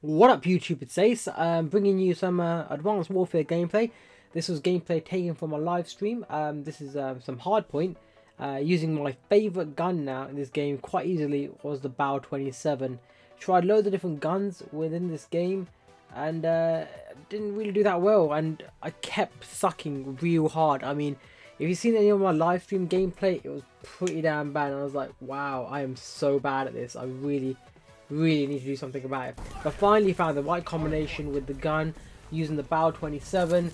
What up YouTube, it's Ace. Bringing you some Advanced Warfare gameplay. This was gameplay taken from a live stream. This is some hardpoint. Using my favourite gun now in this game quite easily was the Bow 27. Tried loads of different guns within this game and didn't really do that well, and I kept sucking real hard. I mean, if you've seen any of my live stream gameplay, it was pretty damn bad, and I was like, wow, I am so bad at this. I really need to do something about it. But finally found the right combination with the gun, using the Bow 27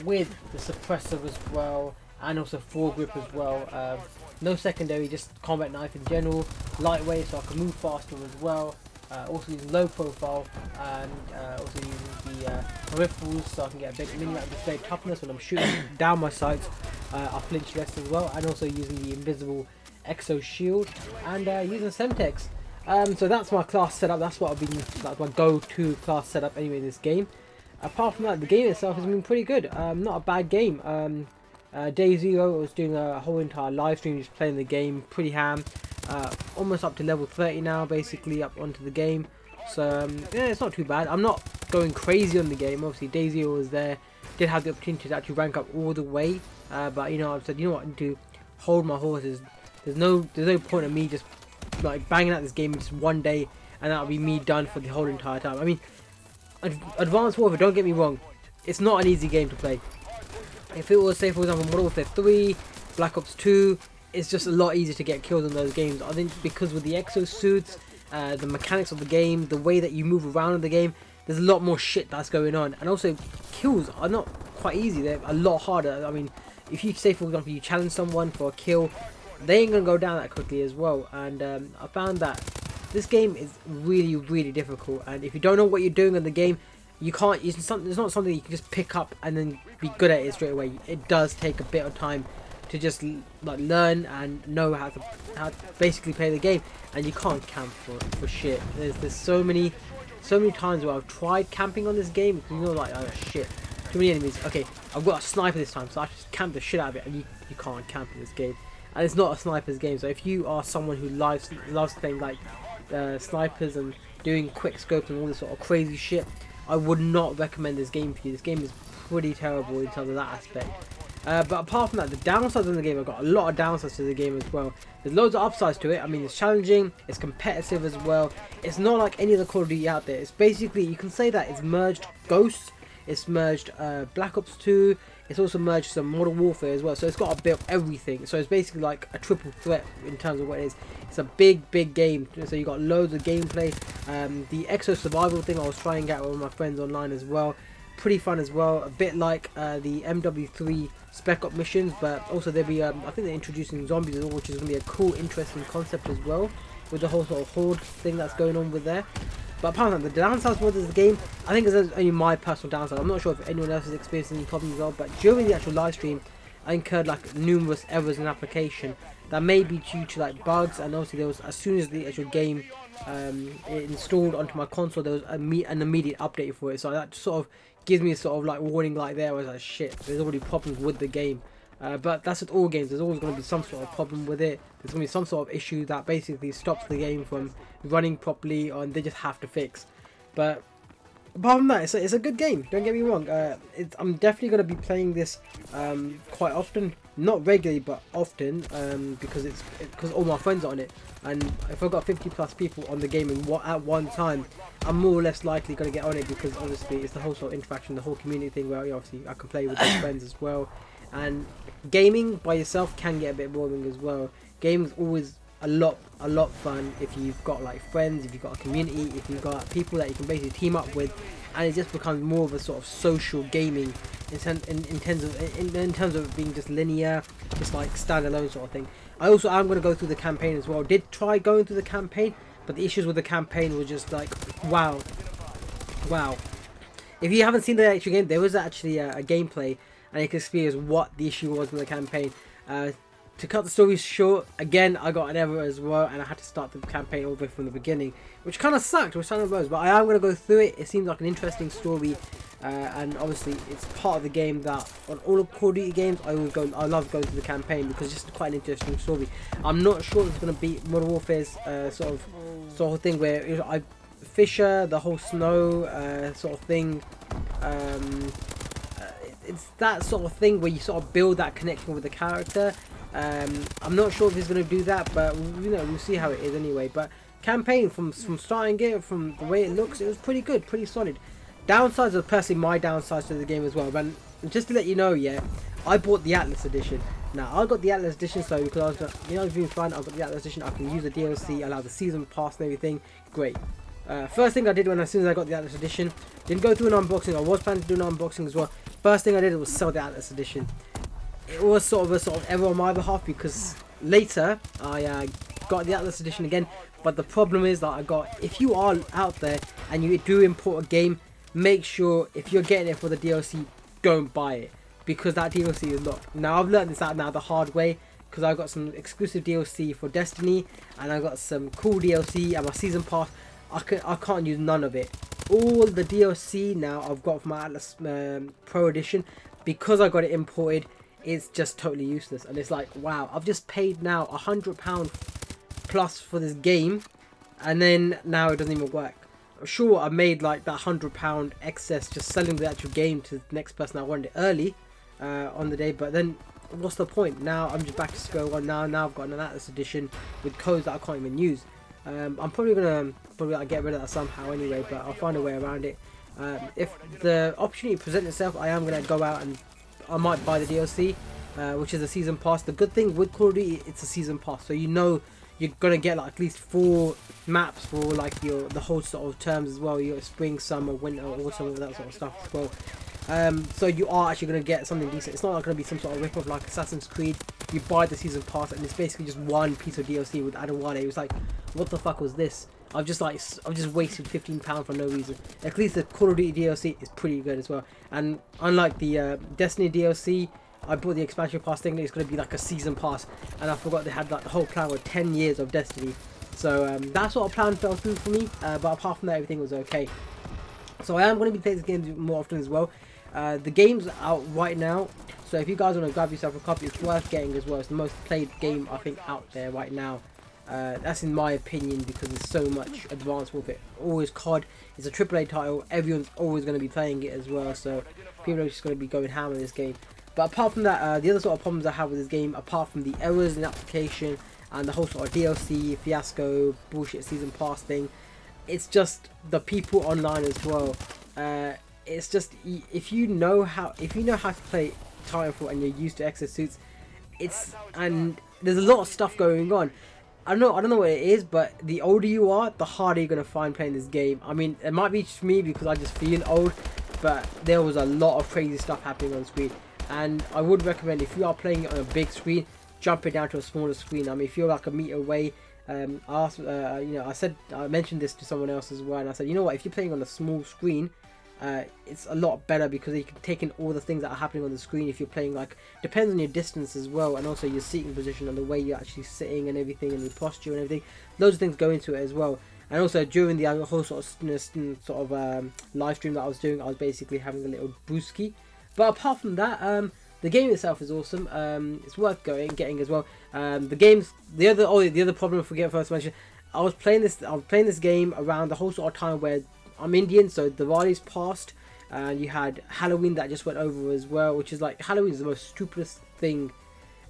with the suppressor as well, and also foregrip as well. No secondary, just combat knife in general, lightweight so I can move faster as well. Also using low profile, and also using the peripherals so I can get a bit mini display toughness when I'm shooting down my sights. I flinch less as well, and also using the invisible exo shield, and using Semtex. So that's my class setup. That's my go-to class setup anyway in this game. Apart from that, the game itself has been pretty good. Not a bad game. Day 0, I was doing a whole entire live stream just playing the game, pretty ham. Almost up to level 30 now, basically up onto the game. So yeah, it's not too bad. I'm not going crazy on the game. Obviously Day 0 was there, did have the opportunity to actually rank up all the way. But you know, I've said, you know what, I need to hold my horses. There's no point in me just like banging out this game in just one day and that'll be me done for the whole entire time. I mean, Advanced Warfare, don't get me wrong, it's not an easy game to play. If it was, say for example, Modern Warfare 3, Black Ops 2, it's just a lot easier to get killed in those games. I think because with the exosuits, the mechanics of the game, the way that you move around in the game, there's a lot more shit that's going on. And also, kills are not quite easy, they're a lot harder. I mean, if you say for example you challenge someone for a kill, they ain't gonna go down that quickly as well. And I found that this game is really difficult, and if you don't know what you're doing in the game, you can't, it's not something you can just pick up and then be good at it straight away. It does take a bit of time to just like learn and know how to basically play the game, and you can't camp for shit. There's so many times where I've tried camping on this game, you know, like, oh shit, too many enemies. Okay, I've got a sniper this time, so I just camp the shit out of it, and you can't camp in this game. And it's not a sniper's game, so if you are someone who loves playing like snipers and doing quick scopes and all this sort of crazy shit, I would not recommend this game for you. This game is pretty terrible in terms of that aspect. But apart from that, the downsides in the game, I've got a lot of downsides to the game as well. There's loads of upsides to it. I mean, it's challenging, it's competitive as well. It's not like any other Call of Duty out there. It's basically, you can say that it's merged Ghosts, it's merged Black Ops 2, it's also merged some Modern Warfare as well. So it's got a bit of everything. So it's basically like a triple threat in terms of what it is. It's a big game. So you got loads of gameplay. The Exo Survival thing I was trying out with my friends online as well. Pretty fun as well. A bit like the MW3 Spec Op missions, but also there'll be I think they're introducing zombies as well, which is going to be a cool, interesting concept as well, with the whole sort of horde thing that's going on with there. But apart from that, the downsides with this game, I think it's only my personal downside. I'm not sure if anyone else has experienced any problems as well, but during the actual live stream, I incurred like numerous errors in application that may be due to like bugs, and obviously there was, as soon as the actual game it installed onto my console, there was an immediate update for it. So that sort of gives me a sort of like warning light there, where I was like, shit, there's already problems with the game. But that's with all games, there's always going to be some sort of problem with it. There's going to be some sort of issue that basically stops the game from running properly, and they just have to fix. But apart from that, it's a good game, don't get me wrong. I'm definitely going to be playing this quite often, not regularly but often, because all my friends are on it, and if I've got 50 plus people on the game at one time, I'm more or less likely going to get on it, because obviously it's the whole sort of interaction, the whole community thing, where obviously I can play with my friends as well. And gaming by yourself can get a bit boring as well. Gaming's always a lot fun if you've got like friends, if you've got a community, if you've got people that you can basically team up with, and it just becomes more of a sort of social gaming in terms of being just linear, just like standalone sort of thing. I also am going to go through the campaign as well. Did try going through the campaign, but the issues with the campaign were just like wow. If you haven't seen the actual game, there was actually a gameplay, and you can experience what the issue was with the campaign. To cut the story short, again, I got an error as well, and I had to start the campaign over from the beginning, which kind of sucked, which kind of blows, but I am going to go through it. It seems like an interesting story, and obviously it's part of the game that on all of Call of Duty games, I love going through the campaign, because it's just quite an interesting story. I'm not sure it's going to be Modern Warfare's sort of thing where I Fisher, the whole snow sort of thing. It's that sort of thing where you sort of build that connection with the character. I'm not sure if he's going to do that, but you know, we'll see how it is anyway. But campaign from starting it, from the way it looks, it was pretty good, pretty solid. Downsides are personally my downsides to the game as well. But just to let you know, yeah, I bought the Atlas edition. Now I got the Atlas edition, so because I was, you know, being fun, I got the Atlas edition. I can use the DLC, allow the season pass and everything. Great. First thing I did as soon as I got the Atlas edition, didn't go through an unboxing. I was planning to do an unboxing as well. First thing I did was sell the Atlas edition. It was sort of error on my behalf because later I got the Atlas edition again. But the problem is that if you are out there and you do import a game, make sure if you're getting it for the DLC, don't buy it, because that DLC is locked. Now I've learned this out now the hard way, because I got some exclusive DLC for Destiny and I got some cool DLC and my season pass. I can't use none of it. All the DLC now I've got from my Atlas Pro edition, because I got it imported, it's just totally useless. And it's like, wow, I've just paid now £100 plus for this game, and then now it doesn't even work. Sure, I made like that £100 excess just selling the actual game to the next person that wanted it early on the day, but then what's the point? Now I'm just back to square one. Now I've got an Atlas edition with codes that I can't even use. I'm probably gonna get rid of that somehow anyway, but I'll find a way around it. If the opportunity presents itself, I am gonna go out and I might buy the DLC, which is a season pass. The good thing with Call of Duty, it's a season pass, so you know you're gonna get like at least 4 maps for like the whole sort of terms as well. Your spring, summer, winter, autumn, all that sort of stuff as well. So you are actually gonna get something decent. It's not like gonna be some sort of rip-off like Assassin's Creed. You buy the season pass and it's basically just one piece of DLC with Adewale. It was like, what the fuck was this? I've just wasted £15 for no reason. At least the Call of Duty DLC is pretty good as well. And unlike the Destiny DLC, I bought the expansion pass thinking it's going to be like a season pass, and I forgot they had like the whole plan with 10 years of Destiny. So that sort of plan fell through for me, but apart from that, everything was okay. So I am going to be playing this game more often as well. The game's out right now, so if you guys want to grab yourself a copy, it's worth getting as well. It's the most played game I think out there right now. That's in my opinion, because there's so much Advanced Warfare. Always COD. It's a AAA title. Everyone's always going to be playing it as well, so people are just going to be going ham on this game. But apart from that, the other sort of problems I have with this game, apart from the errors in the application and the whole sort of DLC fiasco bullshit season pass thing, it's just the people online as well. It's just, if you know how to play Titanfall and you're used to exosuits, and there's a lot of stuff going on. I don't know what it is, but the older you are, the harder you're gonna find playing this game. I mean, it might be just me because I just feel old, but there was a lot of crazy stuff happening on screen. And I would recommend, if you are playing it on a big screen, jump it down to a smaller screen. I mean, if you're like a meter away, I asked, I mentioned this to someone else as well, and I said, you know what, if you're playing on a small screen, it's a lot better because you can take in all the things that are happening on the screen. If you're playing, like, depends on your distance as well, and also your seating position and the way you're actually sitting and everything, and your posture and everything. Loads of things go into it as well. And also during the whole sort of live stream that I was doing, I was basically having a little brewski. But apart from that, the game itself is awesome. It's worth getting as well. The other problem I forget first to mention, I was playing this game around the whole sort of time where I'm Indian, so Diwali's passed, and you had Halloween that just went over as well, which is like, Halloween is the most stupidest thing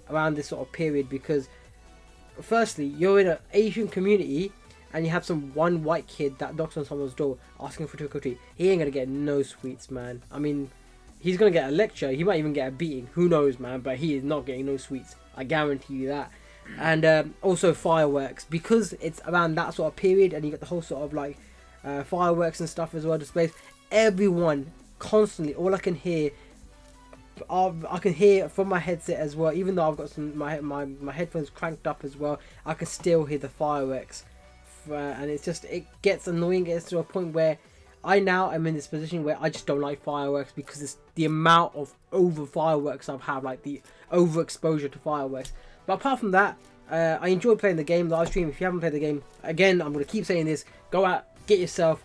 around this sort of period, because firstly, you're in an Asian community and you have some one white kid that knocks on someone's door asking for trick or treat. He ain't gonna get no sweets, man. I mean, he's gonna get a lecture, he might even get a beating, who knows, man, but he is not getting no sweets, I guarantee you that. And also fireworks, because it's around that sort of period, and you got the whole sort of like fireworks and stuff as well, displays. Everyone constantly, all I can hear from my headset as well, even though I've got my headphones cranked up as well, I can still hear the fireworks, and it gets annoying. It gets to a point where I now am in this position where I just don't like fireworks, because it's the amount of over fireworks I've had, like the overexposure to fireworks. But apart from that, I enjoyed playing the game live stream. If you haven't played the game, again, I'm going to keep saying this, go out, get yourself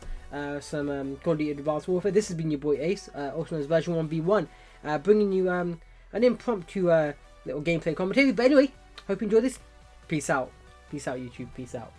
some Call of Duty Advanced Warfare. This has been your boy Ace, also known as version 1v1, bringing you an impromptu little gameplay commentary. But anyway, hope you enjoyed this. Peace out. Peace out, YouTube. Peace out.